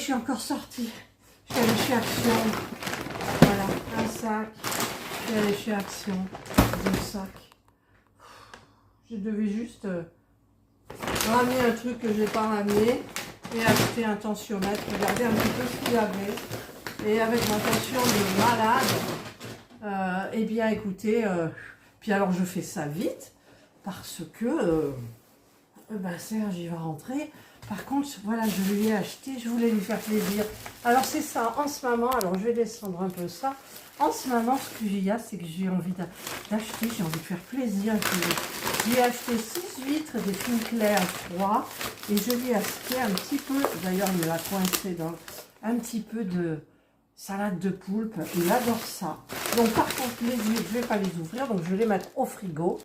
suis encore sortie. Je suis allée chez Action. Voilà, un sac. Je suis allée chez Action. 2 sacs. Je devais juste ramener un truc que je n'ai pas ramené et acheter un tensiomètre. Regardez un petit peu ce qu'il y avait. Et avec ma tension de malade, eh bien écoutez, puis alors je fais ça vite parce que Serge il va rentrer. Par contre, voilà, je lui ai acheté, je voulais lui faire plaisir. Alors c'est ça, en ce moment, alors je vais descendre un peu ça. En ce moment, ce qu'il y a, c'est que j'ai envie d'acheter, j'ai envie de faire plaisir. J'ai acheté 6 huîtres des fines claires 3 et je lui ai acheté un petit peu, d'ailleurs il me l'a coincé dans un petit peu de salade de poulpe. Il adore ça. Donc par contre, les huîtres, je ne vais pas les ouvrir, donc je vais les mettre au frigo.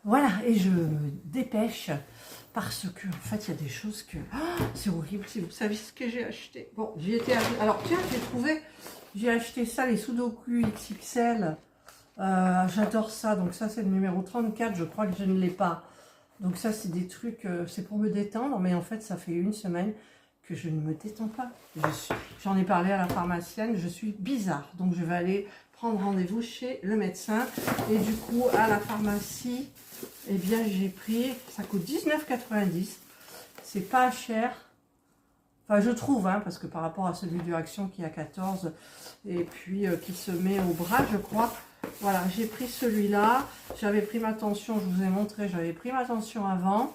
Voilà, et je me dépêche. Parce que, en fait, il y a des choses que... Oh, c'est horrible, si vous savez ce que j'ai acheté. Bon, j'y étais... Alors, tiens, j'ai acheté ça, les Sudoku XXL. J'adore ça. Donc, ça, c'est le numéro 34. Je crois que je ne l'ai pas. Donc, ça, c'est des trucs... c'est pour me détendre. Mais en fait, ça fait 1 semaine que je ne me détends pas. J'en ai parlé à la pharmacienne. Je suis bizarre. Donc, je vais aller prendre rendez-vous chez le médecin. Et du coup, à la pharmacie... Eh bien, j'ai pris, ça coûte 19,90 €. C'est pas cher. Enfin, je trouve, hein, parce que par rapport à celui de Action qui a 14 et puis qui se met au bras, je crois. Voilà, j'ai pris celui-là. J'avais pris ma tension, je vous ai montré, j'avais pris ma tension avant.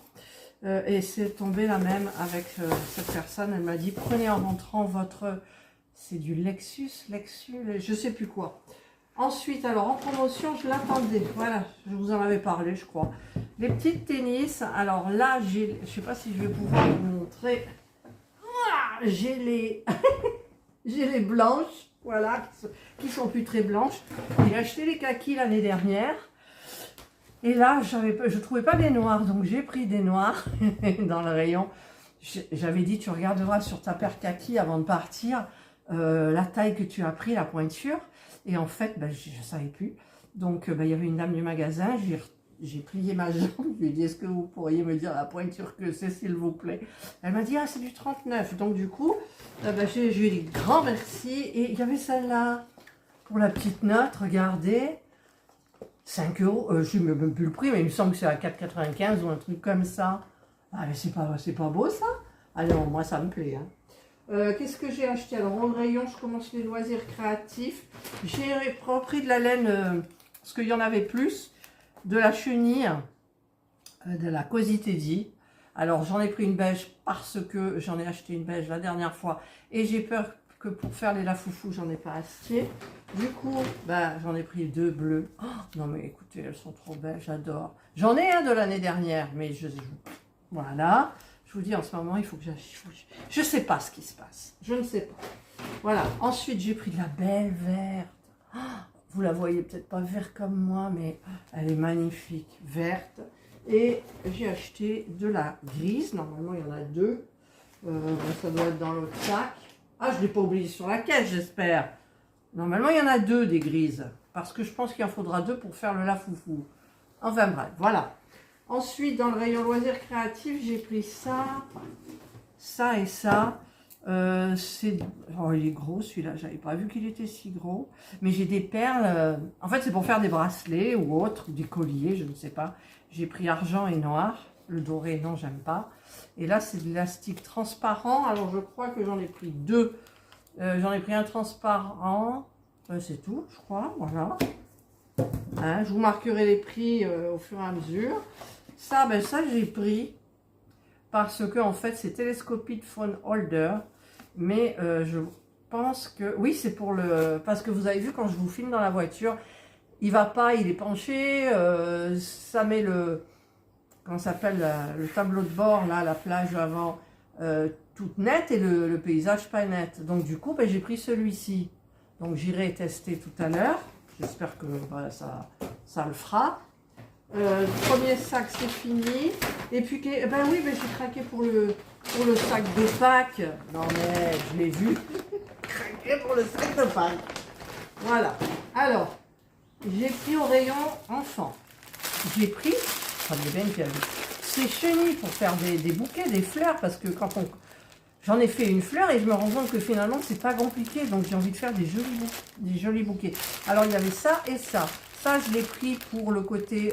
Et c'est tombé la même avec cette personne. Elle m'a dit, prenez en rentrant votre... C'est du Lexus, je sais plus quoi. Ensuite, alors en promotion, je l'attendais. Voilà, je vous en avais parlé, je crois. Les petites tennis. Alors là, je ne sais pas si je vais pouvoir vous montrer. J'ai les... j'ai les blanches, voilà, qui sont plus très blanches. J'ai acheté les kakis l'année dernière. Et là, je ne trouvais pas des noirs, donc j'ai pris des noirs dans le rayon. J'avais dit, tu regarderas sur ta paire kaki avant de partir la taille que tu as pris, la pointure. Et en fait, je ne savais plus. Donc, il y avait une dame du magasin. J'ai plié ma jambe. Je lui ai dit, est-ce que vous pourriez me dire la pointure que c'est, s'il vous plaît? Elle m'a dit, ah, c'est du 39. Donc, du coup, je lui ai dit, grand merci. Et il y avait celle-là, pour la petite note, regardez. 5 €. Je ne sais même plus le prix, mais il me semble que c'est à 4,95 € ou un truc comme ça. Ah, mais c'est pas beau, ça? Ah non, moi, ça me plaît, hein. Qu'est-ce que j'ai acheté? Alors, en rayon, je commence les loisirs créatifs. J'ai repris de la laine, parce qu'il y en avait plus, de la chenille, de la Cozy Teddy. Alors, j'en ai pris une beige parce que j'en ai acheté une beige la dernière fois. Et j'ai peur que pour faire les lafoufous, j'en ai pas assez. Du coup, j'en ai pris 2 bleues. Oh, non, mais écoutez, elles sont trop belles, j'adore. J'en ai un de l'année dernière, mais voilà. Je vous dis, en ce moment, il faut que j'achète. Je ne sais pas ce qui se passe. Je ne sais pas. Voilà. Ensuite, j'ai pris de la belle verte. Oh, vous la voyez peut-être pas verte comme moi, mais elle est magnifique. Verte. Et j'ai acheté de la grise. Normalement, il y en a 2. Ça doit être dans l'autre sac. Ah, je ne l'ai pas oublié sur la caisse, j'espère. Normalement, il y en a 2 des grises. Parce que je pense qu'il en faudra 2 pour faire le lafoufou. Enfin bref, voilà. Ensuite, dans le rayon loisirs créatifs, j'ai pris ça, ça et ça. Oh, il est gros celui-là, j'avais pas vu qu'il était si gros. Mais j'ai des perles, en fait c'est pour faire des bracelets ou autres, des colliers, je ne sais pas. J'ai pris argent et noir, le doré non, j'aime pas. Et là c'est de l'élastique transparent, alors je crois que j'en ai pris 2. J'en ai pris un transparent, c'est tout je crois, voilà. Hein, je vous marquerai les prix au fur et à mesure. Ça, ça j'ai pris parce que en fait c'est Telescopic Phone Holder, mais je pense que oui c'est pour le parce que vous avez vu quand je vous filme dans la voiture, il va pas, il est penché, ça met le comment s'appelle le tableau de bord là, la plage avant toute nette et le paysage pas net. Donc du coup j'ai pris celui-ci. Donc j'irai tester tout à l'heure. J'espère que ça le fera. Le premier sac c'est fini. Et puis oui, j'ai craqué pour le sac de Pâques. Non mais je l'ai vu. Craqué pour le sac de Pâques. Voilà. Alors, j'ai pris au rayon enfant. J'ai pris, ces chenilles pour faire des bouquets, des fleurs, parce que quand j'en ai fait une fleur et je me rends compte que finalement, c'est pas compliqué. Donc, j'ai envie de faire des jolis bouquets. Alors, il y avait ça et ça. Ça, je l'ai pris pour le côté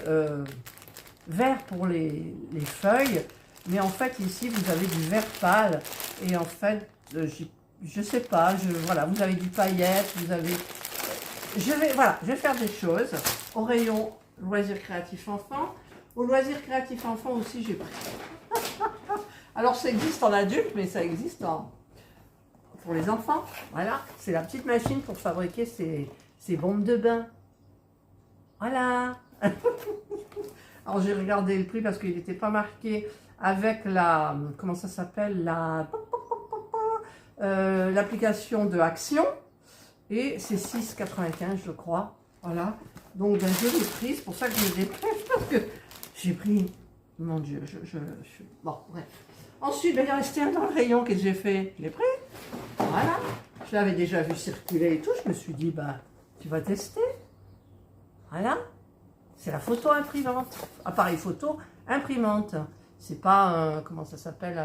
vert pour les feuilles. Mais en fait, ici, vous avez du vert pâle. Et en fait, je sais pas, voilà, vous avez du paillette, vous avez... Voilà, je vais faire des choses au rayon loisirs créatifs enfants. Au loisirs créatifs enfants aussi, j'ai pris. Alors, ça existe en adulte, mais ça existe pour les enfants. Voilà, c'est la petite machine pour fabriquer ces bombes de bain. Voilà. Alors, j'ai regardé le prix parce qu'il n'était pas marqué avec la... Comment ça s'appelle? L'application de Action. Et c'est 6,95 je crois. Voilà. Donc, ben, je l'ai pris. C'est pour ça que je l'ai pris. Parce que j'ai pris... Mon Dieu, bon, bref. Ensuite, ben, il est resté un dans le rayon. Qu'est-ce que j'ai fait? Je l'ai pris. Voilà. Je l'avais déjà vu circuler et tout. Je me suis dit, bah, tu vas tester. Voilà. C'est la photo imprimante. Appareil photo imprimante. C'est pas, comment ça s'appelle,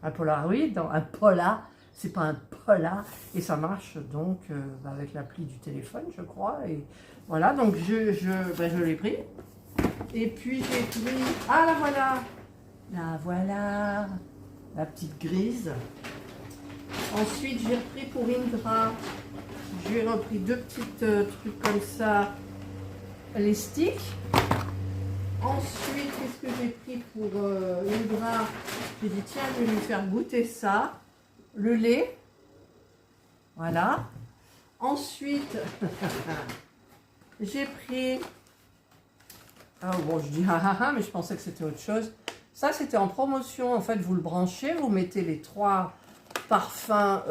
un Polaroid, un Polar. C'est pas un Polar. Et ça marche donc avec l'appli du téléphone, je crois. Et voilà, donc je l'ai pris. Et puis j'ai pris, ah la voilà. La voilà. La petite grise. Ensuite, j'ai repris pour Indra. J'ai repris deux petites trucs comme ça. Les sticks. Ensuite, qu'est-ce que j'ai pris pour Indra? J'ai dit, tiens, je vais lui faire goûter ça. Le lait. Voilà. Ensuite, j'ai pris... Ah bon, je dis mais je pensais que c'était autre chose. Ça, c'était en promotion. En fait, vous le branchez, vous mettez les 3 parfums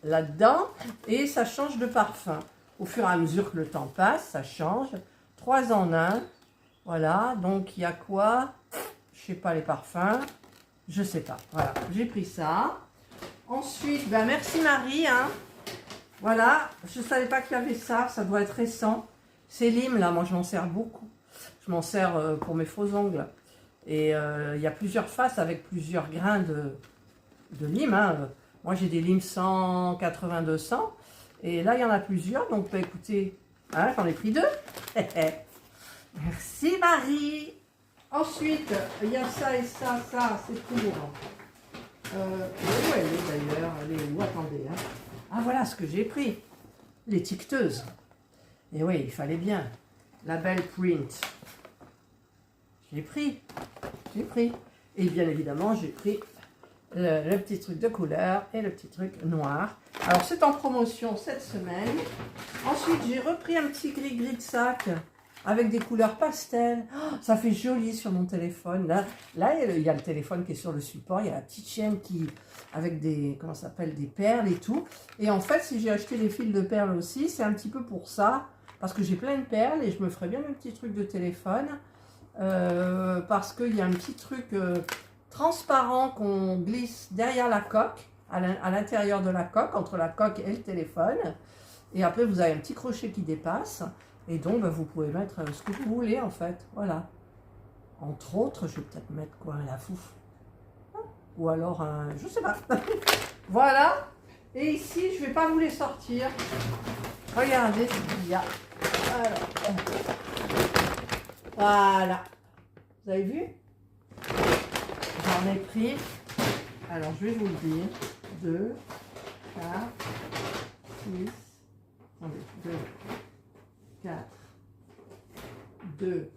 là-dedans et ça change de parfum. Au fur et à mesure que le temps passe, ça change. 3 en 1. Voilà, donc il y a quoi? Je sais pas les parfums. Je sais pas. Voilà, j'ai pris ça. Ensuite, ben merci Marie. Hein. Voilà, je savais pas qu'il y avait ça. Ça doit être récent. C'est lime là, moi je m'en sers beaucoup. Je m'en sers pour mes faux ongles. Et il y a plusieurs faces avec plusieurs grains de lime. Hein. Moi j'ai des limes 180-200. Et là il y en a plusieurs. Donc bah, écoutez, hein, j'en ai pris 2. Merci Marie. Ensuite, il y a ça et ça, c'est pour... où elle est d'ailleurs? Elle est où? Attendez. Hein. Ah voilà ce que j'ai pris. L'étiqueteuse. Et oui, il fallait bien. Label Print. J'ai pris. Et bien évidemment, j'ai pris le petit truc de couleur et le petit truc noir. Alors, c'est en promotion cette semaine. Ensuite, j'ai repris un petit gris-gris de sac avec des couleurs pastel. Oh, ça fait joli sur mon téléphone. Là, il y a le téléphone qui est sur le support. Il y a la petite chaîne qui... avec des... comment ça s'appelle? Des perles et tout. Et en fait, si j'ai acheté des fils de perles aussi, c'est un petit peu pour ça. Parce que j'ai plein de perles et je me ferais bien un petit truc de téléphone. Parce qu'il y a un petit truc transparent qu'on glisse derrière la coque, à l'intérieur de la coque, entre la coque et le téléphone. Et après, vous avez un petit crochet qui dépasse. Et donc, bah, vous pouvez mettre ce que vous voulez, en fait. Voilà. Entre autres, je vais peut-être mettre quoi? La fouf. Ou alors un... je sais pas. Voilà. Et ici, je ne vais pas vous les sortir. Regardez ce qu'il y a. Alors, voilà. Vous avez vu? J'en ai pris. Alors, je vais vous le dire. 2, 4, 6. Attendez, 2, 4, 2.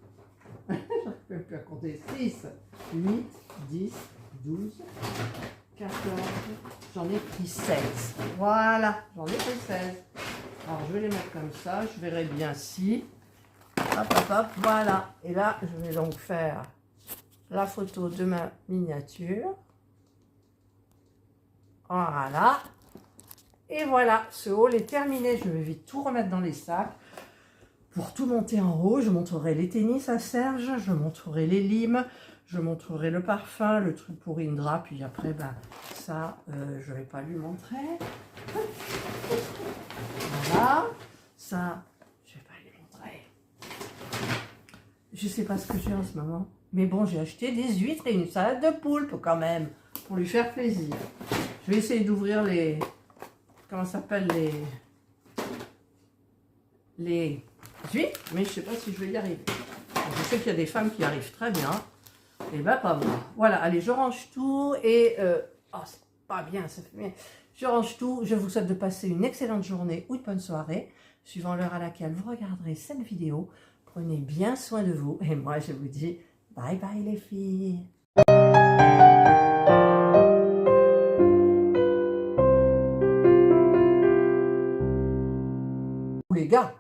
Je n'arrive même plus à compter. 6, 8, 10, 12, 14. J'en ai pris 16. Voilà, j'en ai pris 16. Alors, je vais les mettre comme ça. Je verrai bien si. Hop, hop, hop. Voilà. Et là, je vais donc faire la photo de ma miniature. Voilà. Et voilà, ce haul est terminé. Je vais vite tout remettre dans les sacs. Pour tout monter en haut, je montrerai les tennis à Serge. Je montrerai les limes. Je montrerai le parfum, le truc pour Indra. Puis après, ben, ça, je ne vais pas lui montrer. Voilà. Ça, je ne vais pas lui montrer. Je ne sais pas ce que j'ai en ce moment. Mais bon, j'ai acheté des huîtres et une salade de poulpe quand même. pour lui faire plaisir. Je vais essayer d'ouvrir les... Comment ça s'appelle les huîtres, mais je ne sais pas si je vais y arriver. Je sais qu'il y a des femmes qui arrivent très bien. Et ben pas moi. Voilà, allez, je range tout et... oh, c'est pas bien, ça fait bien. Je range tout. Je vous souhaite de passer une excellente journée ou une bonne soirée, suivant l'heure à laquelle vous regarderez cette vidéo. Prenez bien soin de vous. Et moi, je vous dis bye bye les filles. Les gars.